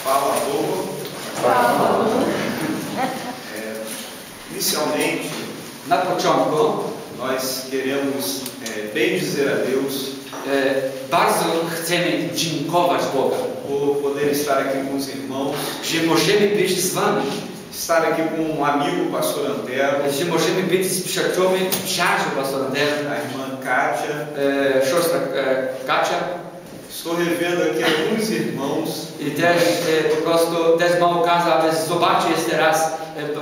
Fala, povo. Fala. Inicialmente, Na początku nós queremos bendizer a Deus bardzo chcemy dziękować Bogu, por poder estar aqui com os irmãos, że możemy być z wami, estar aqui com um amigo, o pastor Antero, że możemy być z przyjaciółmi, przyjaciół pastora Antero, a irmã Kátia. siostra Kacia Estou revendo aqui alguns irmãos i też po prostu też mam okazję, aby zobaczyć jeszcze raz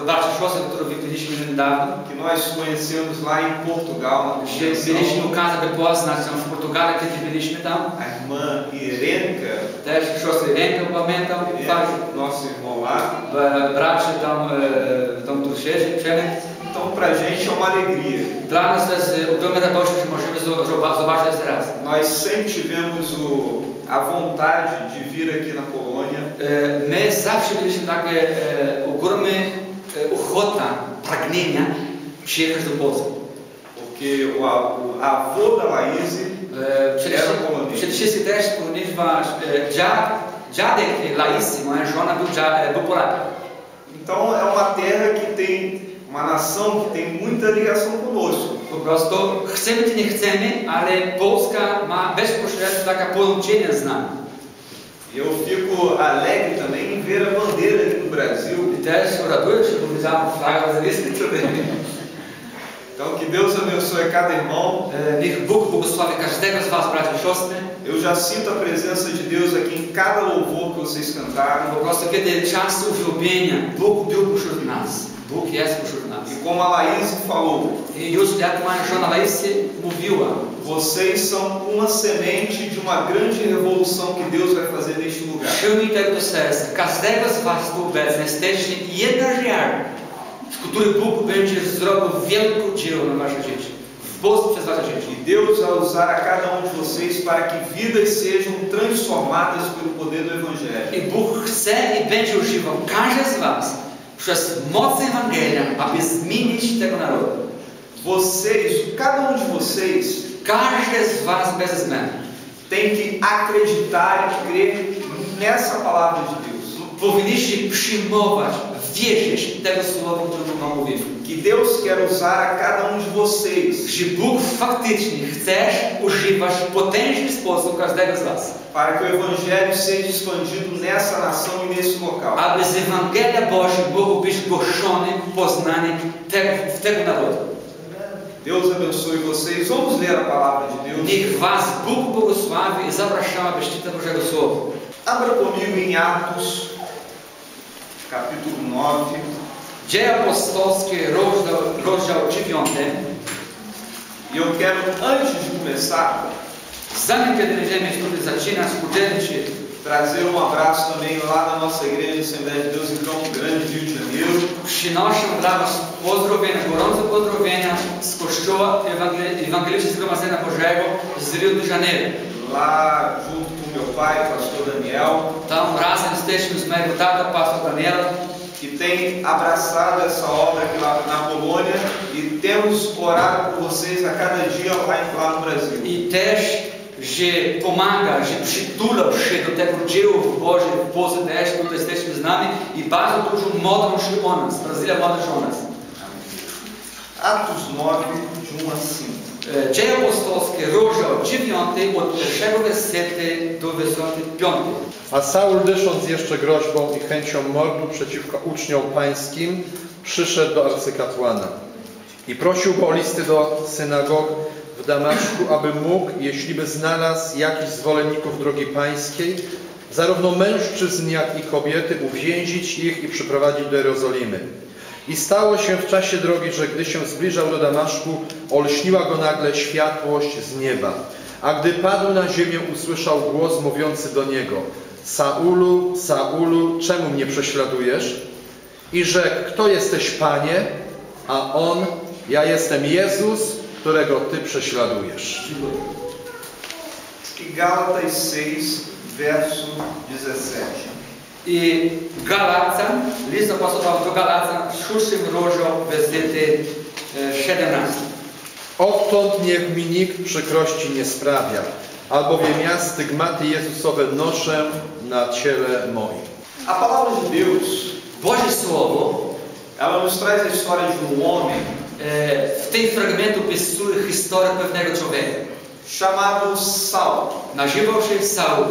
bracia siostrę, którą widzieliśmy niedawno, que nós conhecemos lá em Portugal, na że convenção. mieliśmy okazję, by poznać tam w Portugalii, kiedy byliśmy tam. A irmã Irenka, Też siostry Rękę pamiętam, nosso irmão lá. bracie tam tu siedzi, Przemek. Então, para a gente é uma alegria. Dla nas to jest ogromna radość, że możemy zobaczyć jeszcze raz. Nós sempre tivemos a vontade de vir aqui na Polônia, My zawsze mieliśmy takie ogromne ochota, pragnienia przyjechać do Polski. porque o avô da Laíse era polonês. Przede wszystkim też, ponieważ dziadek Laísy, moja żona, był Polakiem. Então é uma terra que tem, uma nação que tem muita ligação conosco. Po prostu chcemy czy nie chcemy, ale Polska ma bezpośrednio takie połączenie z nami. E eu fico alegre também em ver a bandeira aqui no Brasil. I też raduję się, bo widziałem flagę brazylijską tutaj. Então que Deus abençoe cada irmão. Niech Bóg błogosławi każdego z was, bracia i siostry. Eu já sinto a presença de Deus aqui em cada louvor que vocês cantaram. Po prostu kiedy czas uwielbienia, Bóg był wśród nas. Bóg jest wśród nas. E como a Laíse falou, I już jak moja żona Laísy mówiła, vocês são uma semente de uma grande revolução que Deus vai fazer neste lugar. przyjmij tego do serca. Każdego z was tu obecnych jesteście jedna ziarna, w której Bóg będzie zrobił wielkie dzieło na wasze dzieci. W Polsce przez wasze dzieci. E Deus vai usar a cada um de vocês para que vidas sejam transformadas pelo poder do Evangelho. I Bóg chce i będzie używał każdy z was przez moc Ewangelia, aby zmienić tego narodu. Vocês, cada um de vocês, Każdy z was bez względu tem que acreditar e crer nessa palavra de Deus. powinniście przyjmować, wierzyć tego słowa, które wam mówię. Que Deus quer usar a cada um de vocês Że Bóg faktycznie chce używać w potężny sposób każdego z was, para que o Evangelho seja expandido nessa nação e nesse local. aby z Ewangelia Boża mógł być głoszony, poznany w tego narodu. Deus abençoe vocês. Vamos ler a palavra de Deus. Niech was Bóg błogosławi i zapraszam, abyście czytali Bożego Słowa. Abra comigo em Atos, capítulo 9. Dzieje apostolskie, rozdział 9. E eu quero, antes de começar, Zanim kiedy będziemy tutaj zaczynać uczenie, trazer abraço também lá na nossa igreja Assembleia de Deus em Campo Grande, Rio de Janeiro. przynoszę dla was pozdrowienia, gorące pozdrowienia z Kościoła Ewangelii Zgromadzenia Bożego z Rio de Janeiro. Lá junto com meu pai, pastor Daniel, Tam razem jesteśmy z mojego tata, pastor Daniel, que tem abraçado essa obra aqui lá na Polônia e temos orado por vocês a cada dia lá no Brasil. i też, że pomaga, że przytulał się do tego dzieła Boże w Polsce też, tutaj jesteśmy z nami i bardzo dużo modlą się o nas, Brazylia modli się o nas. Atos 9, de 1 a 5. Dzieje apostolskie, rozdział 9, od pierwszego wersetu do wersetu 5. A Saul, dysząc jeszcze groźbą i chęcią mordu przeciwko uczniom pańskim, przyszedł do arcykapłana i prosił go o listy do synagog w Damaszku, aby mógł, jeśli by znalazł jakichś zwolenników drogi pańskiej, zarówno mężczyzn, jak i kobiety, uwięzić ich i przyprowadzić do Jerozolimy. I stało się w czasie drogi, że gdy się zbliżał do Damaszku, olśniła go nagle światłość z nieba. A gdy padł na ziemię, usłyszał głos mówiący do niego: Saulu, Saulu, czemu mnie prześladujesz? I rzekł: Kto jesteś, Panie? A on: Ja jestem Jezus, którego Ty prześladujesz. E Gálatas 6, verso 17. I Galacjan, list apostoła do Galacjan, 6 rozdział, wersety 17. Odtąd niech mi nikt przykrości nie sprawia, albowiem ja stygmaty Jezusowe noszę na ciele moim. A palavra de Deus, Boże Słowo ela nos traz a história de homem w tym fragmentu opisuje historię pewnego człowieka. chamado Saulo. Nazywał się Saul.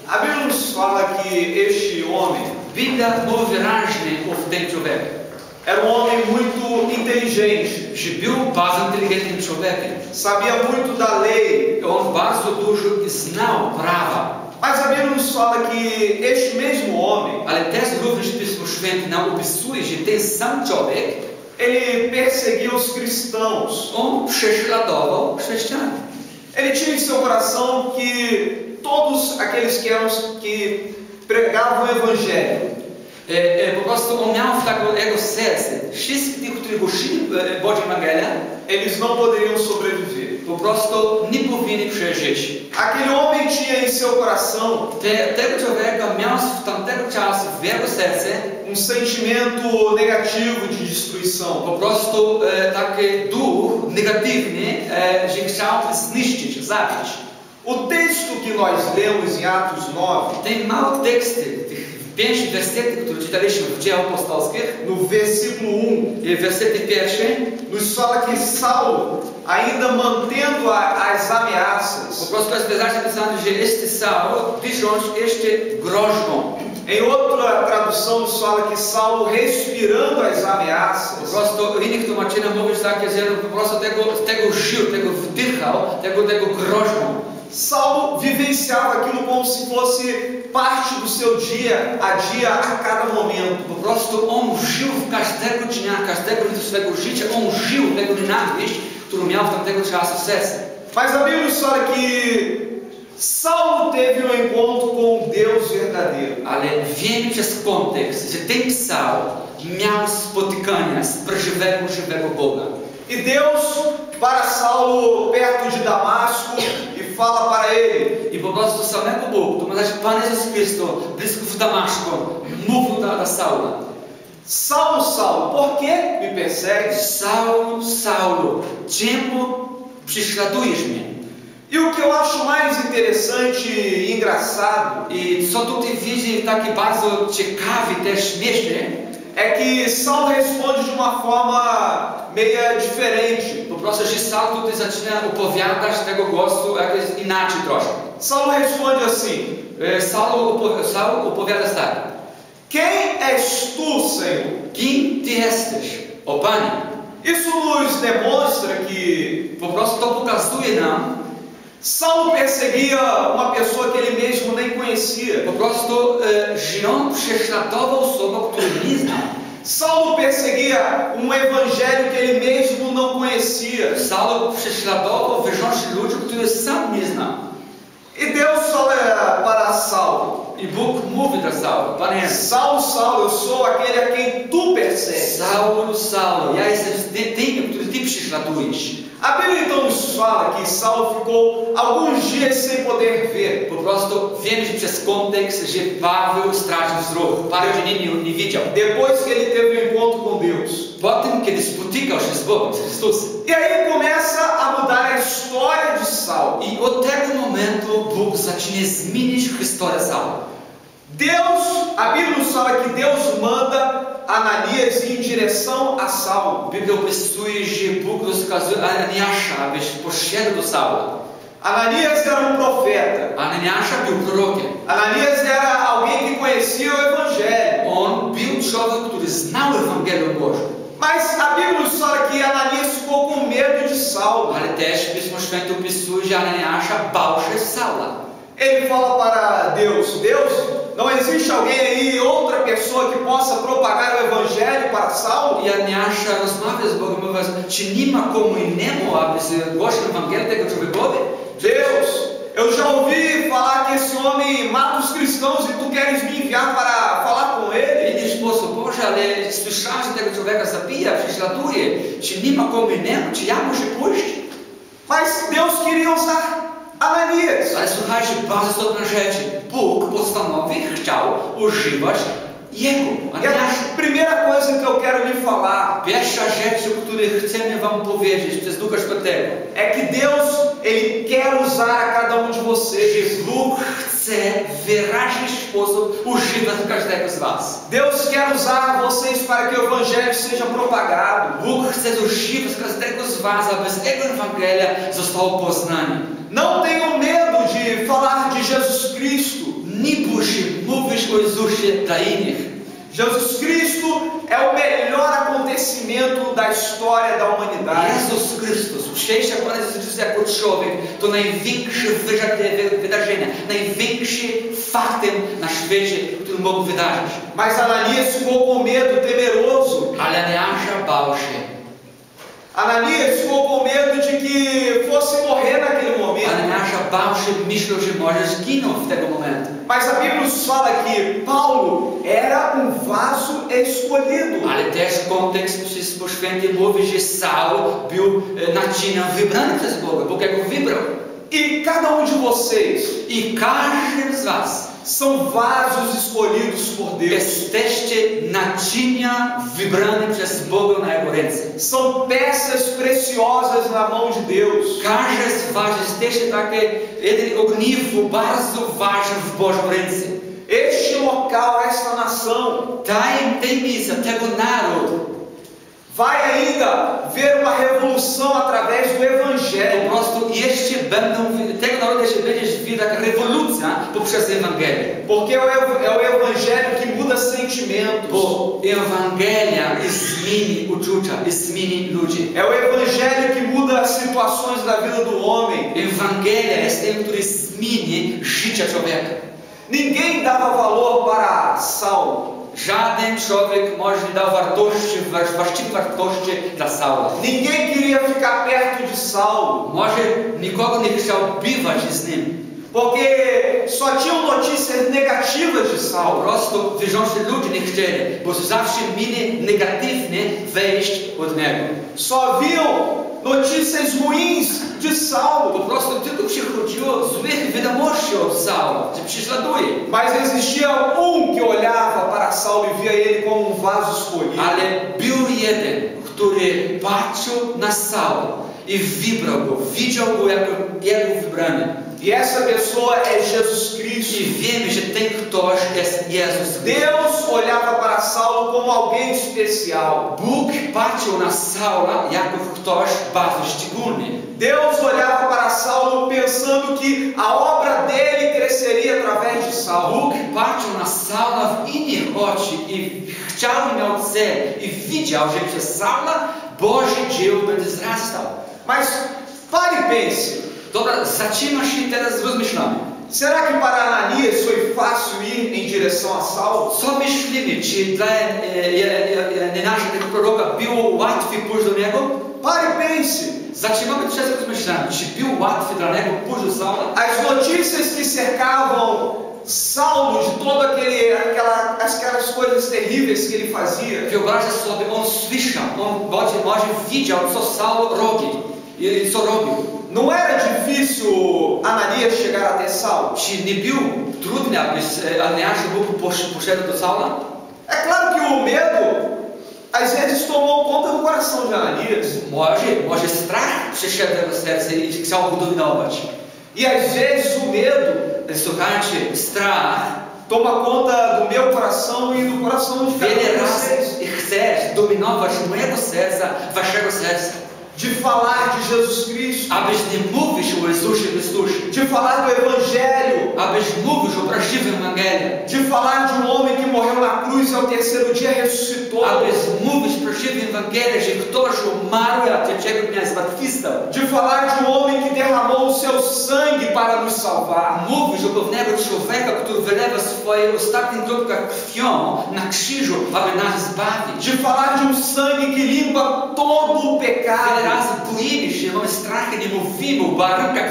A Bíblia nos fala que este homem Biblia mówi wyraźnie o tym człowieku, era homem muito inteligente, że był bardzo inteligentnym człowiekiem. sabia muito da lei, On bardzo dużo znał prawa. mas a Bíblia nos fala que este mesmo homem, Ale też również Pismo Święte nam opisuje, że ten sam człowiek, ele perseguia os cristãos. on prześladował chrześcijan. Ele tinha em seu coração que todos aqueles que pregavam o Evangelho, Po prostu on miał w takiego serce, wszyscy tych, którzy głosili Bożą Ewangelię, eles não poderiam sobreviver. po prostu nie powinni przeżyć. Aquele homem tinha em seu coração Tego człowieka miał w tamtego czasu w jego serce sentimento negativo de destruição. po prostu taki duch negatywny, że chciał zniszczyć, zabić. O texto que nós lemos em Atos 9, Te małe teksty, tych 5 wersetów, które czytaliśmy w Dziejach Apostolskich, no versículo 1, i wersety pierwszy, nos fala que Saulo, ainda mantendo as po ameaças, prostu jest wyraźnie napisane, że este Saul, pisząc jeszcze groźbą. em outra tradução nos fala que Saulo, respirando as Po ameaças, prostu w innych tłumaczeniach mówisz takie, że po prostu tego żył, tego wdychał, tego groźbą. Saulo vivenciava aquilo como se fosse parte do seu dia a cada momento. Po prostu on żył w każdego dnia, każdego swojego życia, on żył tego nienawiść, którą miał w tamtego czasu w sercu. Mas a Bíblia nos fala que Saulo teve um encontro com Deus verdadeiro. Ale wiemy przez kontekst, że ten Saul miał spotykania z żywego Boga. E Deus para Saulo perto de Damasco e fala para ele: I po prostu samego Bogu, to znaczy Pan Jezus Chrystus, blisko w Damaszku, mówił do Saula. Saulo, Saulo, por que me persegues? Saulo, Saulo, czemu prześladujesz mnie? E o que eu acho mais interessante e engraçado I co tutaj widzę takie bardzo ciekawe, też śmieszne, é que Saulo responde de uma forma meio diferente. po prostu, że Saul tutaj zaczyna opowiadać tego głosu jakoś inaczej troszkę. Saulo responde assim: Saul opowiada tak. Quem és tu, Senhor? Kim ty jesteś, o Panie? Isso nos demonstra que Po prostu to pokazuje nam, Saulo perseguia uma pessoa que ele mesmo nem conhecia. po prostu, że on prześladował osobę, której nie znał. Saulo perseguia um evangelho que ele mesmo não conhecia. Saul prześladował wierzących ludzi, których sam nie znał. E Deus fala para Saulo: I Bóg mówi do Saula, Panie, Saulo, Saulo, eu sou aquele a quem tu persegues. Saul, ja jestem tym, który ty prześladujesz. A Bíblia então nos fala que Saulo ficou alguns dias sem poder ver. Po prostu wiemy, że przez kontekst, że Paweł stracił wzrok. Paweł nie widział. Depois que ele teve um encontro com Deus. Potem, kiedy spotykał się z Bogiem, z Chrystusem. E aí começa a mudar a história de Saulo. I od tego momentu Bóg zaczyna zmienić historię Saula. Deus, a Bíblia nos fala que Deus manda Ananias ir em direção a Saulo. Biblia opisuje, że Bóg rozkazuje Ananiasza, abyś poszedł do Saula. Ananias era um profeta. Ananiasza był prorokiem. Ananias era alguém que conhecia o Evangelho. On był człowiek, który znał Ewangelię Bożą. Mas a Bíblia nos fala que Ananias ficou com medo de Saulo. Ale też Pismo Święte opisuje, że Ananiasza bał się Saula. Ele fala para Deus: Deus, não existe alguém aí, outra pessoa que possa propagar o Evangelho para Saulo? I Ananiasza rozmawia z Bogiem, mówi, czy nie ma komu innemu, aby głosił Ewangelię tego człowiekowi? Deus, eu já ouvi falar que esse homem mata os cristãos e tu queres me enviar para falar com W ele? inny sposób, Boże, ale słyszałem, że tego człowieka zabija, prześladuje. Czy nie ma komu innemu, czy ja muszę pójść? Mas Deus queria usar Ananias. Ale słuchajcie, bardzo istotna rzecz. Bóg postanowił, chciał używać jego, E Ananiasza. a primeira coisa que eu quero lhe falar Pierwsza rzecz, o której chcemy wam powiedzieć przez Ducha Świętego, é que Deus, Ele quer usar a cada um de vocês. że Bóg chce wyrazić sposób używa każdego z was. Deus quer usar vocês para que o Evangelho seja propagado. Bóg chce używać każdego z was, aby z tego Ewangelia zostało poznane. Não tenham medo de falar de Jesus Cristo. Nie bój się mówić o Jezusie dla innych. Jesus Cristo é o melhor acontecimento da história da humanidade. Jezus Chrystus, przyjście Pana Jezusa Chrystusa jako człowiek, to największe wydarzenie, największy faktem na świecie, który mógł wydarzyć. Mas Ananias ficou com medo, temeroso. Ale Ananiasza bał się. Ananias ficou com medo de que fosse morrer naquele momento. Ananiasza bał się, myślał, że może zginął w tego momentu. Mas a Bíblia nos fala que Paulo era vaso escolhido. Ale też kontekst Pismo Święte mówi, że Saul był naczynem wybrany przez Boga. Bóg go wybrał. E cada de vocês I każdy z was são vasos escolhidos por Deus. Jesteście naczynia wybrane przez Boga na Jego ręce. São peças preciosas na mão de Deus. Każdy z was jesteście takie jeden ogniwo bardzo ważne w Bożym ręce. Este local, esta nação, Tej miejsca, tego narodu vai ainda ver uma revolução através do Evangelho. po prostu jeszcze tego narodu jeszcze będzie widać rewolucja poprzez Ewangelię. Porque é o Evangelho que muda sentimentos. Bo Ewangelia zmieni uczucia, zmieni ludzi. É o Evangelho que muda situações da vida do homem. Ewangelia jest tym, który zmieni życie człowieka. Ninguém dava valor para Saulo. Żaden człowiek może nie dał właściwej wartości dla Saula. Ninguém queria ficar perto de Saulo. Może nikogo nie chciał bywać z nim. Porque só tinham notícias negativas de Po Saulo. prostu wierzący ludzie nie chcieli, bo zawsze mieli negatywne wejść od niego. Só viam notícias ruins de Po Saulo. prostu tylko przychodziło złych wiadomości od Saula, że prześladuje. Mas existia que olhava para Saulo e via ele como vaso escolhido. Ale był jeden, który patrzył na Saula i wybrał go, widział go jako wybrany. E essa pessoa é Jesus Cristo. I wiemy, że ten ktoś jest Jezus. Deus olhava para Saulo como alguém especial. Bóg patrzył na Saula jako ktoś bardzo szczególny. Deus olhava para Saulo pensando que a obra dele cresceria através de Saulo. Bóg patrzył na Saula w innych oczy i miał cel i widział, że przez Saula Boże dzieło będzie wzrastał. Mas pare e pense. Dobra, zaczyna się teraz rozmyślamy. Será que para Ananias foi fácil ir em direção a Saulo? Co myślimy, czy dla naszego proroka było łatwiej pójść do niego? Pare e pense. Zaczynamy przez rozmyślamy, czy było łatwiej dla niego pójść do Saula? As notícias que cercavam Saulo de todas aquelas coisas terríveis que ele fazia. Wyobraź sobie, on słyszał, on może widział, co Saul robi i co robił. Não era difícil Ananias chegar até Saulo? Czy nie było trudne, aby Ananias poszedł do Saula? É claro que o medo às vezes tomou conta do coração de Ananias. Może strach przyszedł do serca i chciał go dominować. E às vezes o medo Słuchajcie, strach toma conta do meu coração e do coração de cada wiele um de razy vocês. chcesz dominować mojego serca, waszego serca. De falar de Jesus Cristo, Abyś nie mówił o Jezusie Chrystusie. de falar do Evangelho, Abyś mówił o prawdziwym Ewangelii. de falar de homem que morreu na cruz e ao terceiro dia ressuscitou, Abyś mówił o prawdziwym Ewangelii, że ktoś umarł, a trzeciego dnia zmartwychwstał. de falar de homem que derramou o seu sangue para nos salvar, Mówisz o pewnego człowieka, który wylewa swoje ostatnie kropka krwią na krzyżu, aby nas zbawić. de falar de sangue que limpa todo o Wiele pecado, razy boimy się, mamy strach i nie mówimy o barynka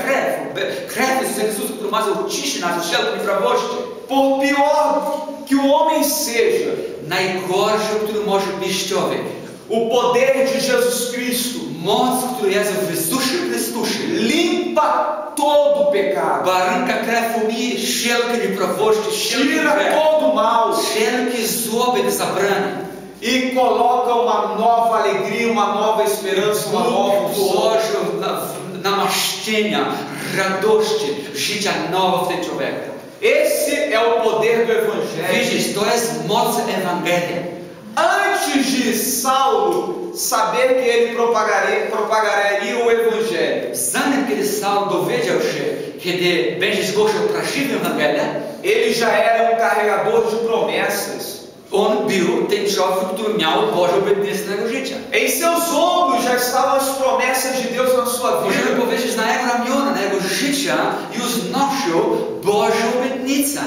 krew Jezusa Chrystusa, który ma oczyścić nas od wszelkiej nieprawości. por pior que o homem seja, Najgorszy, który może być człowiek. o poder de Jesus Cristo Moc, który jest w Jezusie Chrystusie. limpa todo o pecado, Barynka krew umije wszelkie nieprawości, wszelkie tira grech, todo o mal wszelkie zło będzie zabrane. e coloca uma nova alegria, uma nova esperança, uma nova Bóg unção. włożył namaszczenia, radości, życia nowe w ten człowiek. Esse é o poder do Evangelho. Widzisz, to jest moc Ewangelia. Antes de Saulo saber que ele propagaria o Evangelho, Zanim kiedy Saul dowiedział się, kiedy będzie zgłaszał prawdziwą Ewangelię, ele já era um carregador de promessas. on był ten człowiek, który miał Bożą obietnicę na jego życie. Em seus ombros já estavam as promessas de Deus na sua Możemy vida. powiedzieć, na jego ramiona, na jego życia już nosił Bożą obietnicę.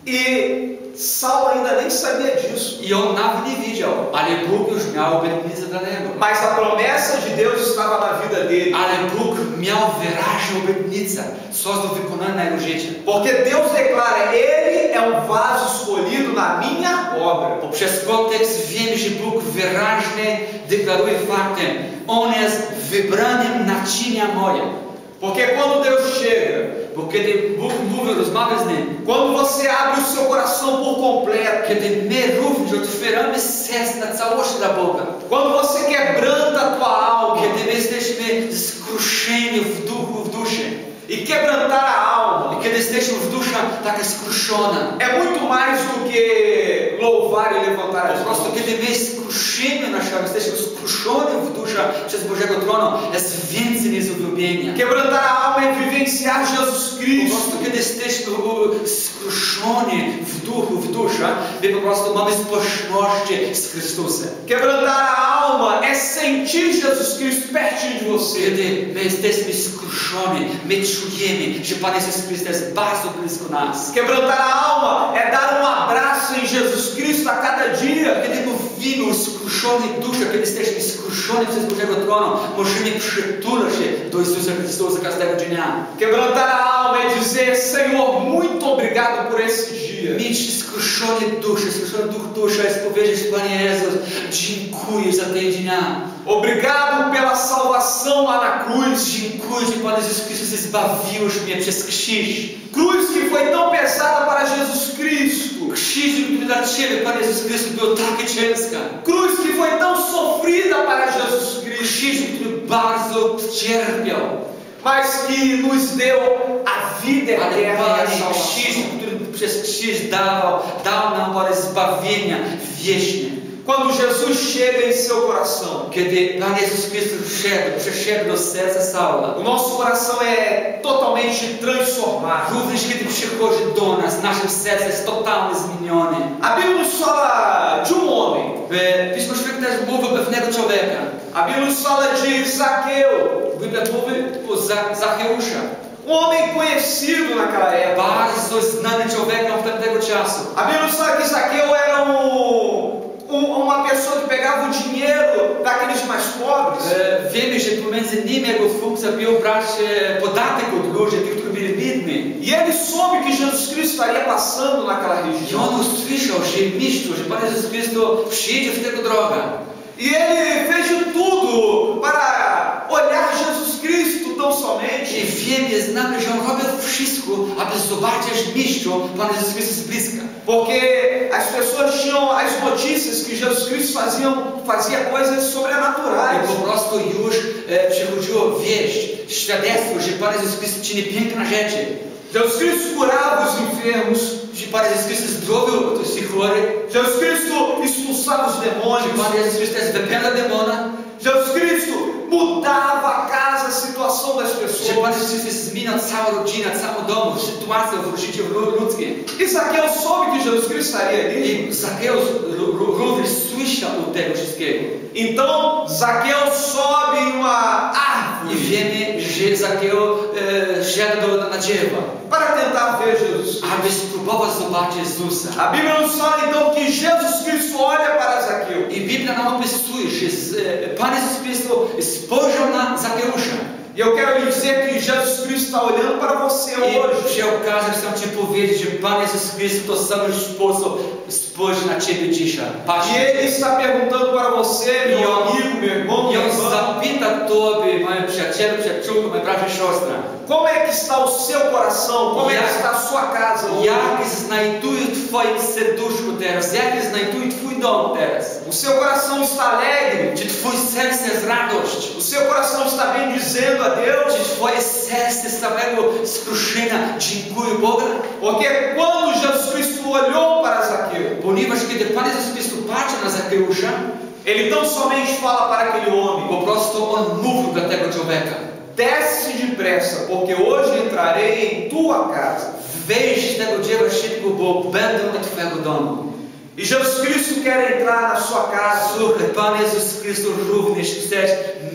E Saulo ainda nem sabia disso. I on nawet nie wiedział, ale Bóg już miał obietnicę dla niego. Mas a promessa de Deus estava na vida dele. Ale Bóg miał wyraźną obietnicę, coś do wykonania na jego życie. Porque Deus declara, ele é um vaso escolhido na minha obra. Poprzez kontekst wiemy, że Bóg wyraźnie deklaruje faktem, on jest wybranym naczynia moje. Porque quando Deus chega, Bo kiedy Bóg mówi, rozmawia z nim, quando você abre o seu coração por completo, kiedy my również otwieramy serce na całość dla Boga, quando você quebranta a tua alma, kiedy my jesteśmy skruszeni w duchu, w duszy, e quebrantar a alma i kiedy jesteśmy w duszy taka skruszona, é muito mais do que louvar e levantar po as prostu mãos. kiedy my skruszymy naszą, jesteśmy skruszeni w duszy przez Bożego Tronu, jest więcej niż uwielbienia. Quebrantar a alma é vivenciar Jesus Po Cristo. prostu kiedy jesteśmy skruszeni w duchu, w duszy, my po prostu mamy społeczność z Chrystusem. Quebrantar a alma é sentir Jesus Cristo pertinho de você. Kiedy my jesteśmy skruszeni, my czujemy, że Pan Jezus Chrystus jest bardzo blisko nas. Quebrantar a alma é dar um abraço em Jesus Cristo a cada dia. Kiedy mówimy o skruszonych duszach, kiedy jesteśmy skruszeni przez Bożego Tronu, możemy przytulać się do Jezusa Chrystusa każdego dnia. Quebrantar a alma é dizer, Senhor, muito obrigado por esse dia. Mieć skruszone dusze, skruszony duch dusza jest powiedzieć, Panie Jezus, dziękuję za ten dzień. Obrigado pela salvação lá na cruz. Dziękuję, że Pan Jezus Chrystus zbawiłeś mnie przez krzyż. Cruz que foi tão pesada para Jesus Cristo. Krzyż, który dla Ciebie, Pan Jezus Chrystus, był taka ciężka. Cruz que foi tão sofrida para Jesus Cristo. Krzyż, który bardzo cierpiał. Mas que nos deu a vida Ale eterna e a Panie, krzyż, salvação. który przez krzyż dał nam parę zbawienia wieczne. Quando Jesus chega em seu coração, Kiedy Pan Jezus Chrystus przeszedł do serca Saula, o nosso coração é totalmente transformado. również kiedy przychodzi do nas, nasze serce jest totalnie zmienione. A Bíblia nos fala de um homem. Pismo Święte też mówi o pewnego człowieka. A Bíblia nos fala de Zaqueu, Biblia mówi o Zacheusza. homem conhecido naquela época. Bardzo znany człowiek od tamtego czasu. A Bíblia nos fala que Zaqueu era uma pessoa que pegava o dinheiro daqueles mais pobres. Wiemy, że pomiędzy nimi jego funkcja była brać podatek od ludzi, tych, którzy byli biedni. E ele soube que Jesus Cristo estaria passando naquela I região. on usłyszał, że mistrzu, że Pan Jezus Chrystus przyjedzie w tego drogę. E ele fez de tudo para olhar Jesus Cristo tão somente. I wiemy, znamy, że on robił wszystko, aby zobaczyć mistrzu Pan Jezus Chrystus z bliska. Porque as pessoas tinham as notícias que Jesus Cristo fazia coisas I sobrenaturais. po prostu już przychodziło wieść, świadectwo, że Pan Jezus Chrystus czyni piękne rzeczy. Jesus Cristo curava os enfermos. Że Pan Jezus Chrystus zdrowił tych chorych. Jesus Cristo expulsava os Że demônios. Pan Jezus Chrystus wypędza demona. Jesus Cristo mudava a casa, a situação das Że Pan pessoas. Jezus Chrystus zmieniał całą rodzinę, całą dom, sytuację w życiu ludzkim. E Zaqueu soube que Jesus Cristo estaria ali. I Zakeusz również słyszał o tego wszystkiego. Então Zaqueu sobe em uma I árvore wiemy, że Zakeusz szedł na drzewo, para tentar ver Jesus Cristo. aby spróbować zobaczyć Jezusa. A Bíblia nos fala então que Jesus Cristo olha para Zaqueu. I Biblia nam opisuje, że Pan Jezus Chrystus spojrzał na Zakeusza. E eu quero lhe dizer que Jesus Cristo está olhando para você I hoje. przy okazji chcę Ci powiedzieć, że Pan Jezus Chrystus w to sam sposób spojrzy na Ciebie dzisiaj. E Ele está perguntando para você, meu amigo, meu irmão, I minha on irmã, zapyta Tobie, moje przyjacielu, przyjaciółko, moje bracia i siostra. como é que está o seu coração? Como é que está a sua casa hoje? Jak znajduje w Twoim serduszku teraz? Jak znajduje Twój dom teraz. O seu coração está alegre. Czy twój serce jest radość? O seu coração está bendizendo a Deus. Czy twoje serce z całego skruszenia dziękuję Boga? Porque quando Jesus Cristo olhou para Zaqueu, Ponieważ kiedy Pan Jezus Chrystus patrzy na Zakeusza, ele não somente fala para aquele homem: po prostu On mówił dla tego człowieka: desce depressa, porque hoje entrarei em tua casa. wejdź z tego dzieła szybko, bo będę do twojego domu. E Jesus Cristo quer entrar na sua casa. Słuchaj, Pan Jezus Chrystus również chce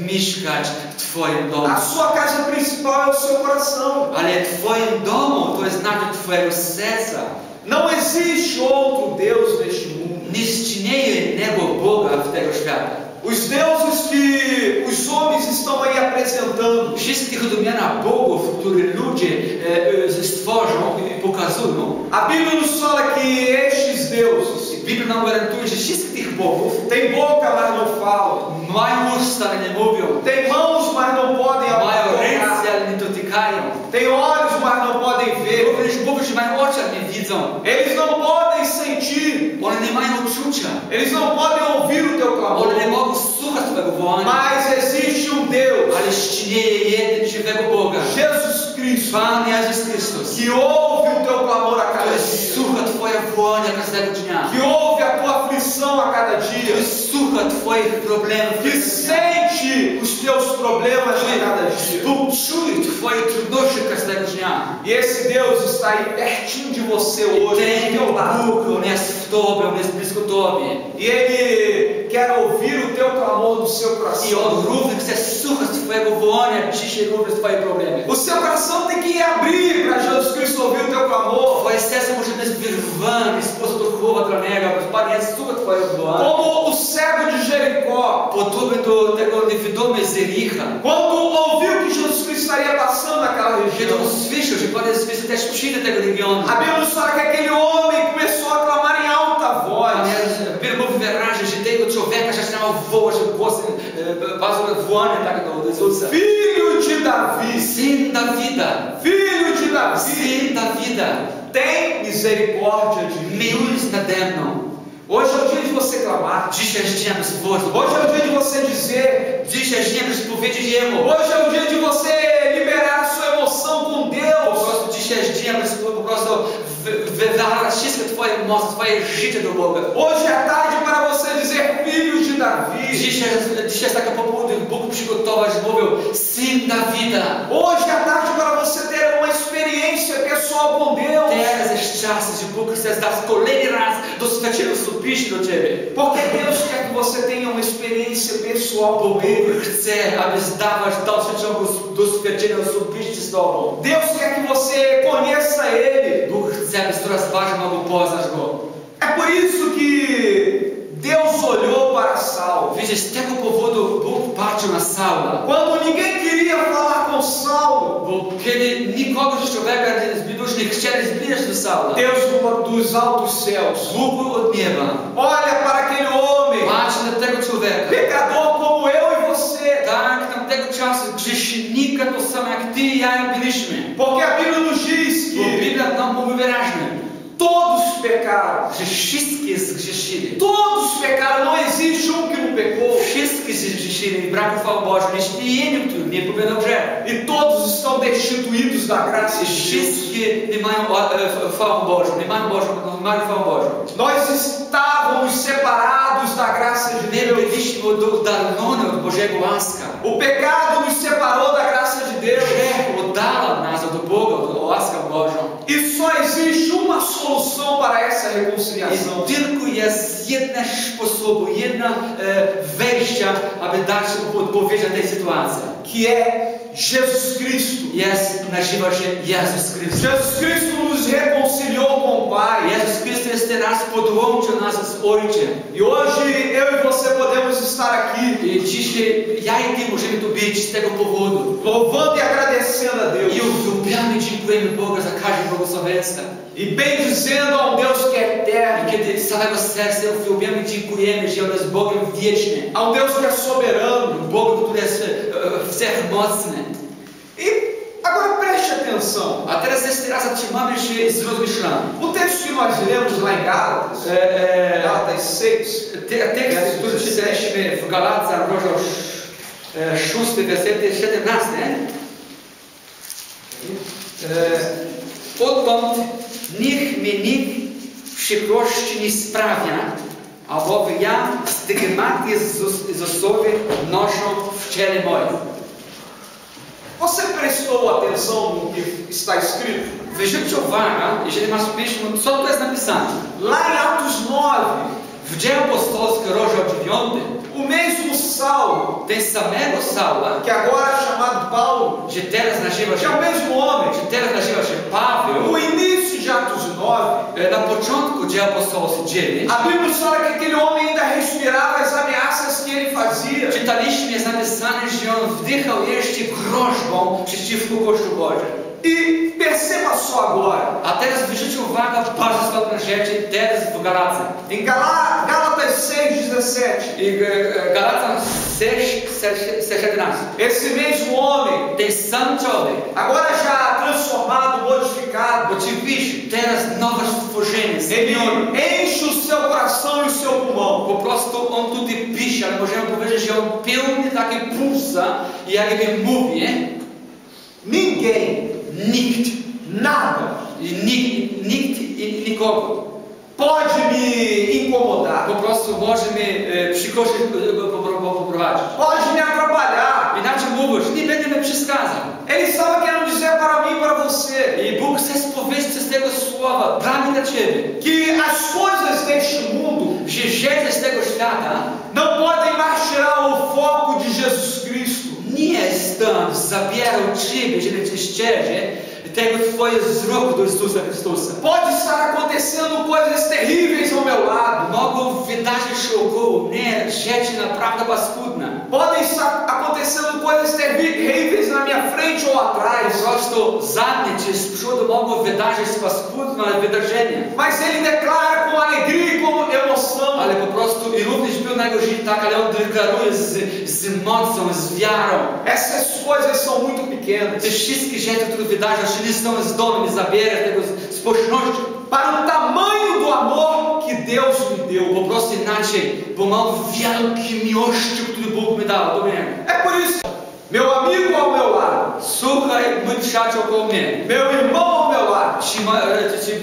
mieszkać w twoim domu. A sua casa principal é o seu coração. Ale twoim domu to jest nawet twojego serca. Não existe outro Deus neste mundo. Nie istnieje innego Boga w tego świata. Os deuses que os homens estão aí apresentando, Wszyscy tych odmiana bogów, które ludzie stworzą i pokazują, a Bíblia nos fala que estes deuses Biblia nam gwarantuje, że wszystkich tych bogów têm boca, mas não falam, mają usta, ale nie mówią, têm mãos, mas não podem mają tocar, ręce, ale nie dotykają. têm olhos, mas não podem ver, Również bogów, że mają oczy, ale nie widzą. eles não podem sentir, One nie mają uczucia. eles não podem ouvir o teu clamor, One nie mogą słuchać twojego wołania. mas existe Deus, Ale istnieje jeden żywego Boga, Jesus Cristo, Pan Jezus Chrystus, que ouve o teu clamor a cada który dia, słucha twoje wołania każdego dnia, que ouve a tua aflição a cada dia, który słucha twoich problemów, que sente os teus problemas a cada dia. współczuje twoje trudności każdego dnia. E esse Deus está aí pertinho de você hoje, Ten do teu lado. Bóg, On jest w tobie, On jest blisko tobie. E Ele quer ouvir o teu clamor do seu I coração. On również chce słuchać twojego wołania dzisiaj również twoje problemy. O seu coração tem que abrir para Jesus Cristo ouvir o teu clamor. Twoje serce może być wyrwane w sposób duchowy dla Niego, bo Pan Jezus słucha twojego wołania. Como o cego de Jericó, Podobnie do tego niewidomy z Jericha. quando ouviu que Jesus Cristo estaria passando naquela Kiedy região, on słyszał, że Pan Jezus Chrystus też przyjdzie do tego regionu. a Bíblia nos fala que aquele homem começou a clamar em alta voz. Biblia mówi wyraźnie, że tego człowieka zaczynał wołać głosem, bardzo wołanie tak do Jezusa. Filho de Davi, Syn Dawida, filho de Davi, Syn Dawida, tem misericórdia de mim. miłuj nade mną. Hoje é o dia de você clamar. Dzisiaj jest dzień zboru. Hoje é o dia de você dizer. Dzisiaj jest dzień, żeby powiedzieć Jemu. Hoje é o dia de você liberar a sua emoção com Po Deus. prostu dzisiaj jest dzień, żeby po prostu wywalać wszystkie twoje moce, twoje życie do Boga. Hoje é tarde para você dizer filho de Davi. Dzisiaj jest taka popołudnie, Bóg przygotował, że mówił Syn Dawida. Hoje é tarde para você ter uma experiência pessoal com Deus. Teraz jest czas, że Bóg chce dać kolejny raz doświadczenie osobiste do ciebie. Porque Deus quer que você tenha uma experiência pessoal com Ele. Bóg chce, aby zdawać w dalszym ciągu doświadczenie osobiste z tobą. Deus quer que você conheça Ele. Bóg chce, aby coraz bardziej mógł poznać Go. É por isso que Deus olhou para Saulo. Wiecie, z tego powodu Bóg patrzył na Saula. Quando ninguém queria falar com Saulo, Bo kiedy nikogo z człowieka nie chcieli zbliżyć do Saula, Deus dos altos céus Bóg od nieba olha para aquele homem, patrzy na tego człowieka. pecador como eu e você. Tak, tamtego czasu grzesznika to samo jak ty i ja byliśmy. Porque a Bíblia nos diz Bo que Biblia nam mówi wyraźnie, todos pecaram. że wszyscy zgrzeszyli. Todos pecaram, não existe que não pecou. Wszyscy zgrzeszyli i braku chwały Bożej. Nie istnieje nikt, który nie popełnił grzechu. E todos estão destituídos da graça de Deus. Wszyscy nie mają chwały Bożej, nie mają chwały Bożej. Nós estávamos separados da graça de My Deus. byliśmy oddaleni od Bożego łaska. O pecado nos separou da graça de Deus. Grzech oddala nas od Boga, od łaskę Bożą. E só existe uma solução para essa reconciliação. I tylko jest jeden sposób, jedna wejścia, aby dać odpowiedź na tej sytuacji. Que é Jesus Cristo. Nazywa się Jezus Chrystus. Jesus Cristo nos reconciliou com o Pai. Jezus Chrystus jest teraz podłączył nas z Ojcem. E hoje eu e você podemos estar aqui I dzisiaj ja i Ty możemy tu być z tego powodu. louvando e agradecendo a Deus. I uwielbiamy, dziękujemy Boga za każde błogosławieństwo. E bendizendo a um Deus que é eterno. I kiedy z całego serca uwielbiamy, dziękujemy, że On jest Bogiem wiecznym. A um Deus que é soberano. Bogiem, który jest wszechmocny. E agora preste atenção. A teraz jeszcze raz zatrzymamy się z rozmyślami. O texto que nós lemos lá em Gálatas, Gálatas 6, Tekst, który czytaliśmy w Galacjan, rozdział 6, werset 17. Odtąd niech mi nikt przykrości nie sprawia, albowiem ja stygmaty ze sobie noszę w ciele moim. Você prestou atenção no que está escrito? Zwróćcie uwagę, jeżeli masz pismo, co tu jest napisane. Lá em Atos 9, W Dzieje Apostolskie, rozdział 9, o mesmo Saulo, ten samego Saula, que agora é chamado Paulo, że teraz nazywa que się, é o mesmo homem, że teraz nazywa się Paweł, no início de Atos 9, na początku Dzieje Apostolskie 9, a Bíblia fala que aquele homem ainda respirava as ameaças que ele fazia. czytaliśmy, jest napisane, że on wdychał jeszcze groźbą przeciwko Kościołowi Bożemu. E perceba só agora, A teraz zwróćcie uwagę, bardzo istotna rzecz, teraz w Galacjan. em Gálatas 6,17, I Galacjan 6:17. esse mesmo homem, Ten sam człowiek, agora já transformado, modificado, oczywiście teraz nowe stworzenie, zmienione. ele enche o seu coração e o seu pulmão. Po prostu on tutaj pisze, ale możemy powiedzieć, że on pełny takie pulsa, i jakby mówię, Ninguém, nikt, nada, nikt i nikogo. pode me incomodar, Po prostu może mnie przykoczyć, poprowadzić. pode me atrapalhar. Inaczej mówiąc, nie będę mi przeszkadzał. Ele estava querendo dizer para mim e para você I Bóg chce powiedzieć z tego słowa dla mnie, dla Ciebie, que as coisas deste mundo że rzeczy z tego świata não podem mais tirar o foco de Jesus Cristo. nie stąd zabierał Ciebie, że Cię ścieże, tego Twoje wzrok do Jezusa Chrystusa. Pode estar acontecendo coisas terríveis ao meu lado. Mogą wydarzyć się około mnie rzeczy naprawdę paskudne. Podem estar acontecendo coisas terríveis na minha frente ou Po atrás. prostu za mnie czy z przodu mogą wydarzyć paskudne wydarzenia. Mas ele declara com alegria e com emoção. Ale po prostu i również był na jego życiu tak, ale on deklaruje z mocą, z wiarą. Essas coisas são muito pequenas. Te wszystkie rzeczy, które wydarzą się, nie są zdolne zabierać tego społeczności. Para o tamanho do amor que Deus me deu. Po prostu inaczej, bo mam wielkie miłości, które Bóg mi dał do mnie. É por isso, meu amigo ao meu lado, Słuchaj, mój przyjaciel koło mnie, meu irmão ao meu lado, ci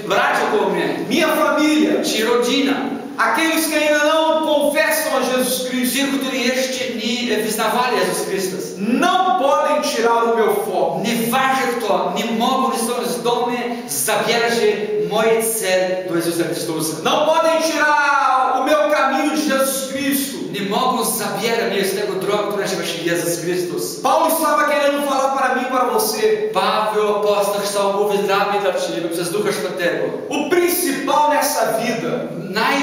bracia koło mnie, minha família, ci rodzina, aqueles que ainda não confessam a Jesus Cristo, ci, którzy jeszcze nie wyznawali Jezus Chrystus. não podem tirar o meu foco. Nieważne kto, nie mogą, nie są zdolni zabierać mój cel do Jezusa Chrystusa. Não podem tirar o meu caminho de Jesus Cristo. Nie mogą zabierać mnie z tego drogi, która nazywa się Jezus Chrystus. Paulo estava querendo falar para mim e para você. Paweł apostol chciał mówić dla mnie, dla Ciebie, przez Ducha Świętego. O principal nessa vida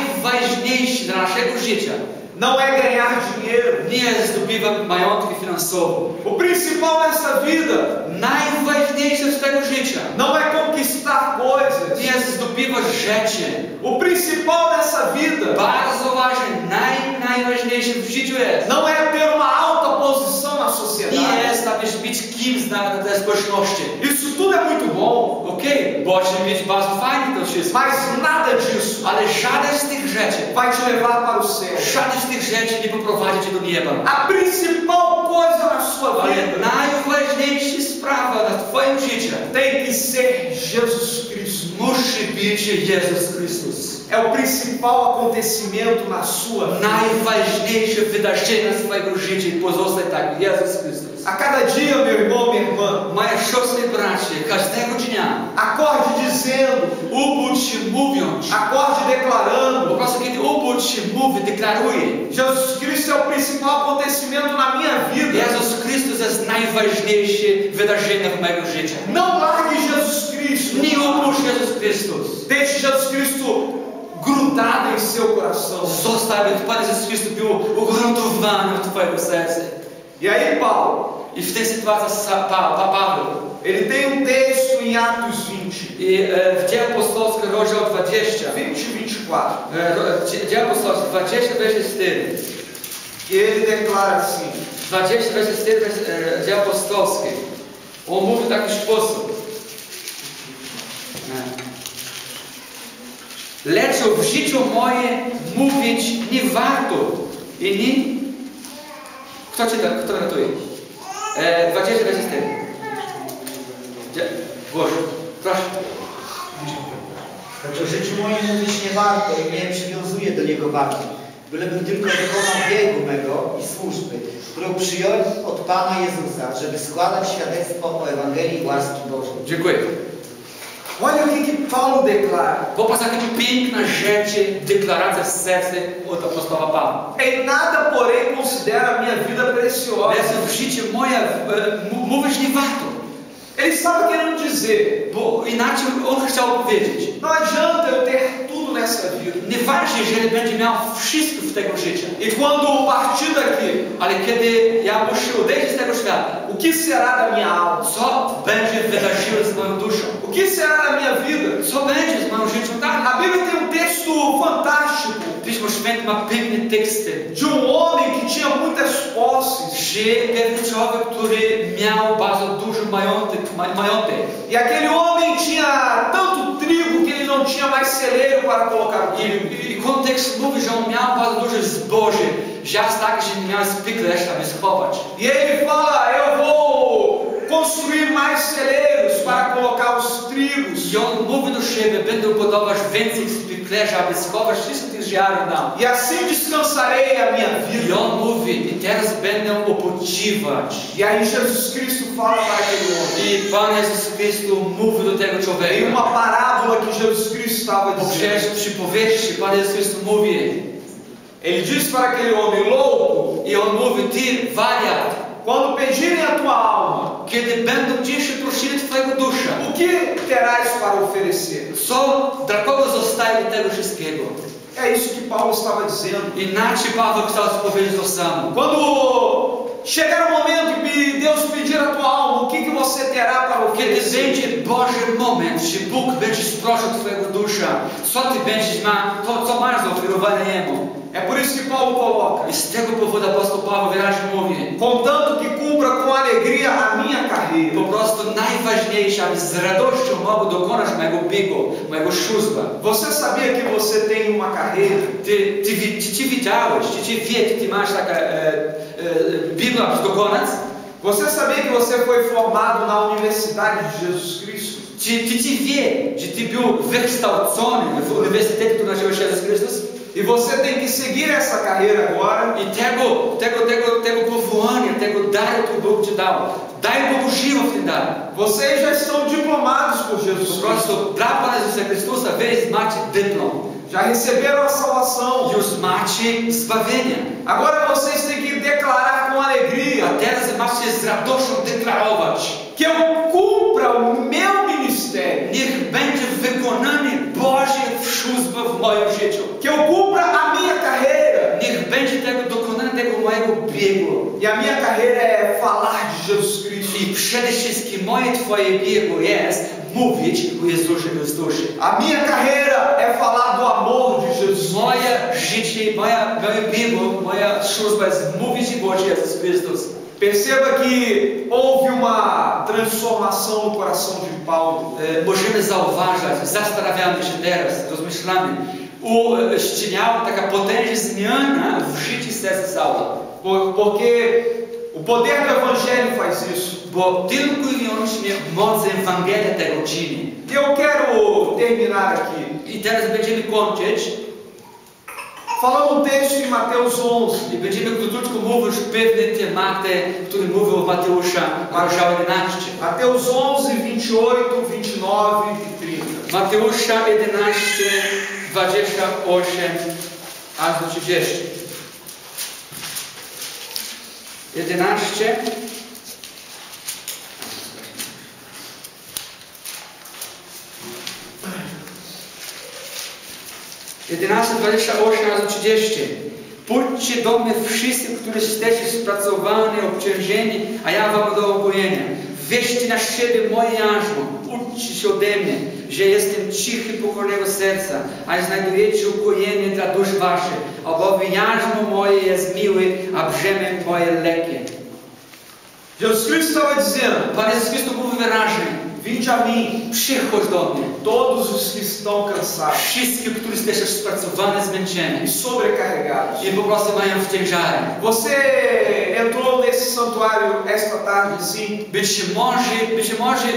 Najważniejsze dla naszego życia não é ganhar dinheiro. nie jest zdobywać majątki finansowe. O principal nessa vida Najważniejsze z tego życia não é conquistar coisas. nie jest zdobywać rzeczy. O principal nessa vida Bardzo ważne, najważniejsze w życiu jest não é ter uma alta posição na nie sociedade. jest, abyś być kimś na tej społeczności. Isso tudo é muito bom, Okej, możesz mieć bardzo fajnie to wszystko, mas nada disso ale żaden z tych rzeczy, vai te levar para o céu. żaden z tych rzeczy nie poprowadzi cię do nieba. A principal coisa na sua Ale vida najważniejsza sprawa na twoim życiu tem que ser Jesus Cristo. musi być Jezus Chrystus. É o principal acontecimento na sua vida. Najważniejsze wydarzenie swojego życia pozostaje tak, Jezus Chrystus. A cada dia, meu irmão, minha irmã, Moje siostry i bracie, każdego dnia acorde dizendo, ubudź się mówiąc, acorde po declarando: prostu kiedy ubudź się mówi, deklaruje, Jesus Cristo é o principal acontecimento na minha vida. Jezus Chrystus jest najważniejsze wydarzenie w mojego życia. Não largue Jesus Cristo. Nie opuść Jezus Chrystus. Deixe Jesus Cristo grudado em seu coração. Zostaw, aby Pan Jezus Chrystus był ugruntowany w twojego serca. E aí Paulo, I w tej sytuacji Paweł, ele tem um texto em Atos 20, i w Dzieje Apostolskie, rozdział 20, 24, Dzieje Apostolskie 20, werset 4, que ele declara assim: 20, werset 4, Dzieje Apostolskie, on mówi w taki sposób. lecz w życiu moje mówić nie warto. I nie... Kto czyta? Kto ratuje? 20-24. Boże, proszę. Lecz o życiu moim mówić nie warto i nie przywiązuję do niego wagi, bylebym tylko dokonał biegu mego i służby, którą przyjąłem od Pana Jezusa, żeby składać świadectwo o Ewangelii łaski Bożej. Dziękuję. Olha o que Paulo declara. Popatrz, jakie piękna rzeczy, deklaracja w sercu od apostoła Pawła. Em nada, porém, considero a minha vida preciosa. Lecz w życiu moje mówić nie warto. Ele estava querendo dizer, Bo inaczej on chciał powiedzieć. não adianta eu ter tudo nessa vida. Nieważne, że będzie miał wszystko w tego życia. E quando partir daqui, Ale kiedy ja muszę odejść z tego świata, o que será da minha alma? co będzie wydarzyło z moją duszą? O que será da minha vida? Co będzie z moją życią dalej? A Bíblia tem um texto fantástico Pismo Święte ma piękne teksty, de homem que tinha muitas posses. że pewien człowiek, który miał bardzo dużo majątek. E aquele homem tinha tanto trigo que ele não tinha mais celeiro para colocar o trigo. I kontekst mówi, że on miał bardzo dużo zboży, że aż tak, że nie miał spiklerz, aby schować. E ele fala, eu vou construir mais celeiros para colocar os trigos. I on mówi do siebie, będę budować więcej spiklerza, aby schować wszystko tych ziaren tam. E assim descansarei a minha I vida. on mówi, i teraz będę odpoczywać. E aí Jesus Cristo fala para aquele homem. I Pan Jezus Chrystus mówi do tego Em człowieka. uma parábola que Jesus Cristo estava Poprzez dizendo. przypowieści Pan Jezus Chrystus mówi. Ele disse para aquele homem louco, I on mówi, ty wariat, quando pedirem a tua alma, kiedy będą gdzieś prosili twojego dusza, o que terás para oferecer? co dla kogo zostaje do tego wszystkiego? É isso que Paulo estava dizendo. Inaczej Paweł chciał powiedzieć to samo. Quando chegar o momento que Deus pedir a tua alma, o que você terá para Kiedy oferecer? będzie Boży moment, że Bóg będzie sprosił twojego dusza, co ty będziesz miał, to co masz do oferowania Jemu. É por isso que Paulo coloca, I z tego powodu apostoł Paweł wyraźnie mówi, contanto que cumpra com alegria a minha carreira. po prostu najważniejsze, aby z radością mogł dokonać mojego biegu, mojego szóstwa. Você sabia que você tem uma carreira? Ty widziałeś, ty wie, ty masz taka biegu, aby dokonać? Você sabia que você foi formado na Universidade de Jesus Cristo? Ty wie, że ty był wykształcony w Uniwersytecie, który nazywa się Jezus Chrystus? E você tem que seguir essa carreira agora. I tego powołania, tego daru, który Bóg ci dał. Daj Bogu żywo w tym daru. Vocês já estão diplomados por Po Jesus Cristo. prostu dla Pana Jezusa Chrystusa wy macie dyplom. Já receberam a salvação. Już macie zbawienie. Agora vocês têm que declarar com alegria A teraz macie z radością deklarować. que eu cumpra o meu ministério. Niech będzie wykonanie Boże służba w moim życiu. Que eu cumpra a minha carreira. Niech będzie tego dokonane tego mojego biegu. E a minha carreira é falar de Jesus Cristo. I przede wszystkim moje twoje biegu jest mówić o Jezusie Chrystusie. A minha carreira é falar do amor de Jesus. Moje życie, moje biegu, moja służba jest mówić o Boże Jezus Chrystus. Perceba que houve uma transformação no coração de Paulo. Możemy zauważyć, zastanawiamy się teraz, rozmyślamy, uściniała taka potężna zmiana w życiu serca Saula. Porque o poder do Evangelho faz isso. Bo tylko i wyłącznie moc Ewangelia tego czyni. E eu quero terminar aqui I teraz będziemy kończyć falando um texto em Mateus 11. i będziemy krótko mówić pewne tematy, które mówią o Mateusza, rozdział 11. Mateus 11, 28, 29 e 30. Mateusza 11, 28 aż do 30. 11 11:28 aż do 30. Pójdźcie do mnie wszyscy, którzy jesteście spracowani, obciążeni, a ja wam dam upojenia. Weźcie na siebie moje jarzmo, uczcie się ode mnie, że jestem cichy, pokornego serca, a znajdujecie ukojenie dla dusz waszych, albowiem jarzmo moje jest miłe, a brzemię moje lekkie. Jesus Cristo estava dizendo: Pan Jezus Chrystus mówi wyraźnie, Vinde a mim, Przychodź do mnie. todos os que estão cansados Wszystkie, którzy jesteście spracowani, e zmęczeni sobrecarregados. i po prostu mają ciężary. Você entrou nesse santuário esta tarde, sim, Być może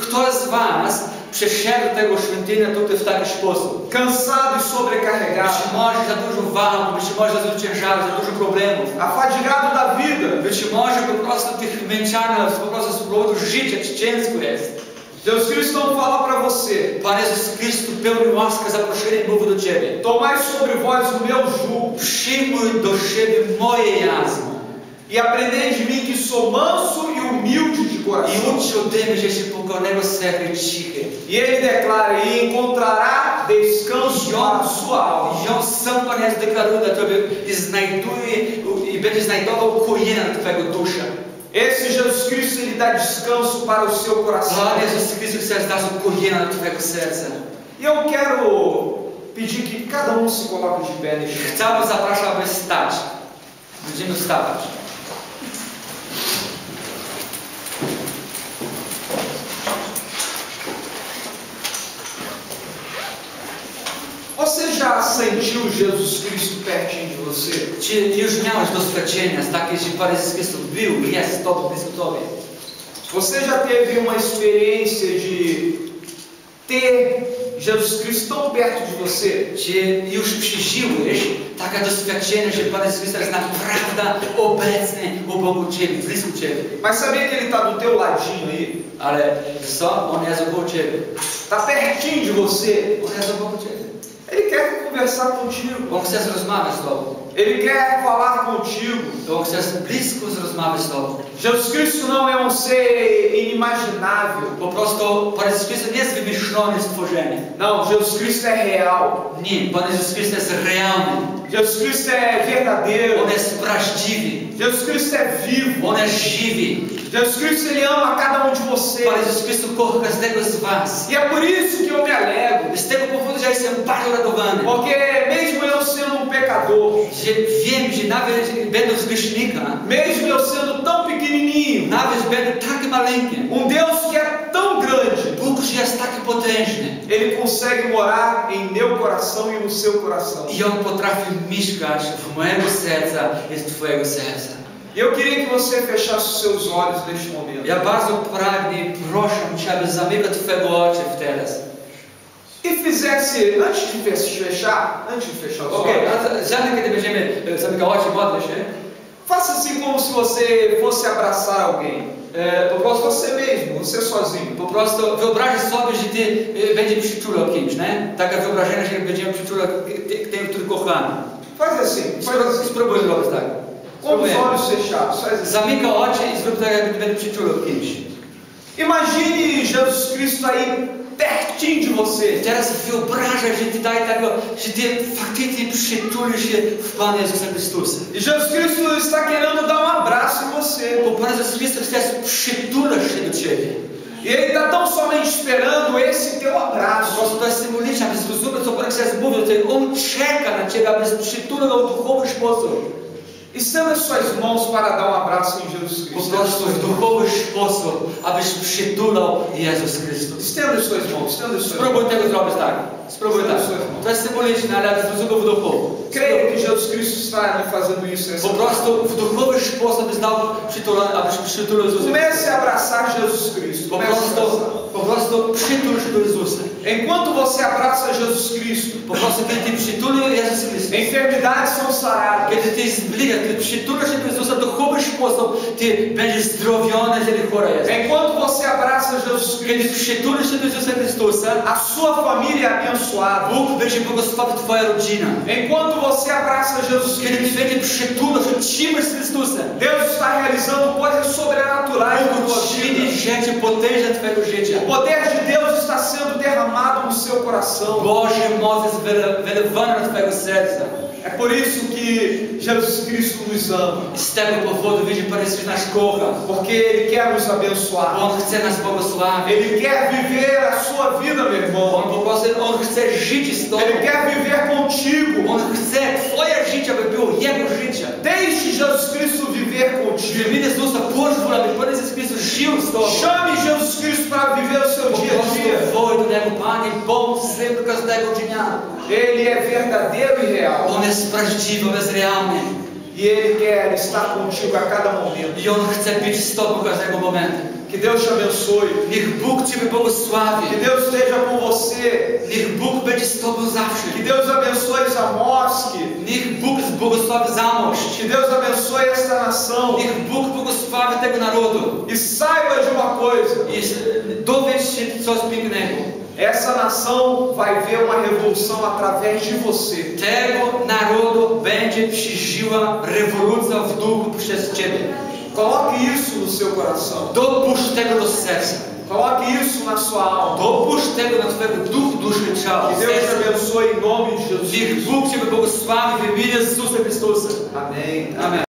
ktoś z was przeszedł tego świątynia tutaj w taki sposób. cansado e Być sobrecarregado, może za dużo walk, być może za dużo ciężarów, za dużo problemów. afadigado da vida. Być może po prostu tych męczanych, po prostu z powodu życia ciężko jest. Jesus Cristo não fala para você: Pan Jezus Chrystus pełny łaska zaproszenie mówi do ciebie. tomai sobre vós o meu jugo Przyjmuj do siebie moje jarzmo e aprendei de mim que sou manso e humilde de i coração. ucz ode mnie, że się pokornego serca i cichy. E ele declara: e encontrará descanso para a sua alma. I on sam Pan Jezus deklaruje dla ciebie i będzie znajdował ukojenie na twojego dusza. Esse Jesus Cristo, ele dá descanso para o seu coração. Pan Jezus Chrystus chce dać ukojenie na twojego serca. E eu quero pedir que cada um se coloque de pé neste momento. Chciałbym zapraszać, aby stać. Będziemy wstawać. Você já sentiu Jesus Cristo pertinho de você? Czy już miałeś doświadczenia z takie, że Pan Jezus Chrystus był, jest z tobą, blisko tobie? Você já teve uma experiência de ter Jesus Cristo tão perto de você? Czy już przeżyłeś takie doświadczenie, że Pan Jezus Chrystus jest naprawdę obecny obok ciebie, blisko ciebie? Mas sabia que ele está do teu ladinho aí? Ale co? On jest obok ciebie. Está pertinho de você? On jest obok ciebie. Ele quer conversar contigo. On chce rozmawiać z tobą. Ele quer falar contigo. On chce blisko rozmawiać z tobą. Jesus Cristo não é um ser inimaginável. Po prostu Pan Jezus Chrystus nie jest wymyślone stworzenie. Não, Jesus Cristo é real. Nie, Pan Jezus Chrystus jest realny. Jesus Cristo é verdadeiro. On jest prawdziwy. Jesus Cristo é vivo. On jest żywy. Jesus Cristo, ele ama cada um de vocês. Pan Jezus Chrystus kocha każdego z was. E é por isso que eu me alegro. Z tego powodu, że jestem bardzo radowany. Porque mesmo eu sendo um pecador, Że wiem, że nawet będąc grzesznika, mesmo eu sendo tão pequenininho, nawet będę taki maleńki, Deus que é tão grande, Bóg jest taki potężny. ele consegue morar em meu coração e no seu coração. I On potrafi mieszkać w mojego serca i w twojego serca. E eu queria que você fechasse os seus olhos neste momento. Ja bardzo pragnę i proszę Cię, aby zamykać Twojego oczy teraz. E fizesse, antes de fechar os Ok, olhos, zanim kiedy będziemy zamykać oczy, modlę się, faça assim como se você fosse abraçar alguém. po prostu Você mesmo, você sozinho. Po prostu wyobraź sobie, że Ty będziesz przyczulał kimś, nie? Takie wyobrażenie, że będziemy przyczulał tym, który kochamy. Faz assim, faz assim. Spróbuj zrobić tak. Com os olhos fechados, faz assim. Zamykaj oczy i zrób tak, jakby będę przyczulał kimś. Imagine Jesus Cristo aí pertinho de você. Teraz wyobrażaj, że Ty daj tego, że Ty faktycznie przytulisz się w Pana Jezusa Chrystusa. E Jesus Cristo está querendo dar um abraço em você. Bo Pan Jezus Chrystus chce przytulać się do Ciebie. E Ele está tão somente esperando esse teu Po abraço. prostu to jest symboliczne, aby zrozumieć, co Pan Jezus mówił, to On czeka na Ciebie, aby przytulał w duchowy sposób. Estenda suas mãos para dar um abraço em Jesus Po Cristo. prostu w duchowy sposób, abyś przytulał Jezus Chrystus. Estenda suas mãos, estenda suas mãos. Spróbuj tego zrobić tak. Spróbuj tak. To jest symboliczne, ale aby zrozumiał w duchu. Creio que Jesus Cristo está me fazendo isso nessa Po prostu w duchowy sposób zdał przytulał, abyś przytulał Jezusa. Comece a abraçar Jesus Cristo. Po Comece a abraçar. prostu przytul się do Jezusa. Enquanto você abraça Jesus Cristo, Po prostu kiedy Ty przytulił Jezus Chrystus. enfermidades são saradas. Kiedy Ty zbliżasz, kiedy przytulasz się do Jezusa w duchowy sposób, Ty będziesz zdrowiony, jeżeli chora jest. Enquanto você abraça Jesus Kiedy Cristo, przytulisz się do Jezusa Chrystusa, a sua família é abençoada. Bóg będzie błogosławił Twoja rodzina. Enquanto você abraça Jesus Kiedy Cristo, Ty będzie przytulasz się, trzymasz z Chrystusem, Deus está realizando coisas sobrenaturais na Bóg tua czyni vida. rzeczy potężne Twojego życia. O poder de Deus está sendo derramado no seu coração. Boże moc jest wylewana na Twojego serca. É por isso que Jesus Cristo nos ama. I z tego powodu widzi Pan Jezus nas kocha. Porque Ele quer nos abençoar. On chce nas błogosławić. Ele quer viver a sua vida, meu irmão. On po prostu On chce żyć z Tobą. Ele quer viver contigo. On chce Twoje życie, aby było Jego życie. Deixe Jesus Cristo viver contigo. Żeby Jezusa pozwól, aby Pan Jezus Chrystus żył z Tobą. Chame Jesus Cristo para viver o seu Po dia a prostu dia. wołaj do Niego, Panie, pomóż swojego każdego dnia. Ele é verdadeiro e real. On jest prawdziwy, on jest realny. E Ele quer estar contigo a cada momento. I On chce być z Tobą każdego momentu. Que Deus te abençoe. Niech Bóg Ciebie błogosławi. Que Deus esteja com você. Niech Bóg będzie z Tobą zawsze. Que Deus abençoe Zamoski. Niech Bóg błogosławi Zamość. Que Deus abençoe esta nação. Niech Bóg błogosławi tego narodu. E saiba de uma coisa. I dowiedz się coś pięknego. Essa nação vai ver uma revolução através de você. Tego narodu będzie przeżyła rewolucja w duchu przez Ciebie. Coloque isso no seu coração. Dopuść tego do serca. Coloque isso na sua alma. Dopuść tego na Twojego duchu, duszy, ciała. Que Deus te abençoe em nome de Jesus. Niech Bóg Ciebie błogosławi w imieniu Jezusa Chrystusa. Amém. Amen.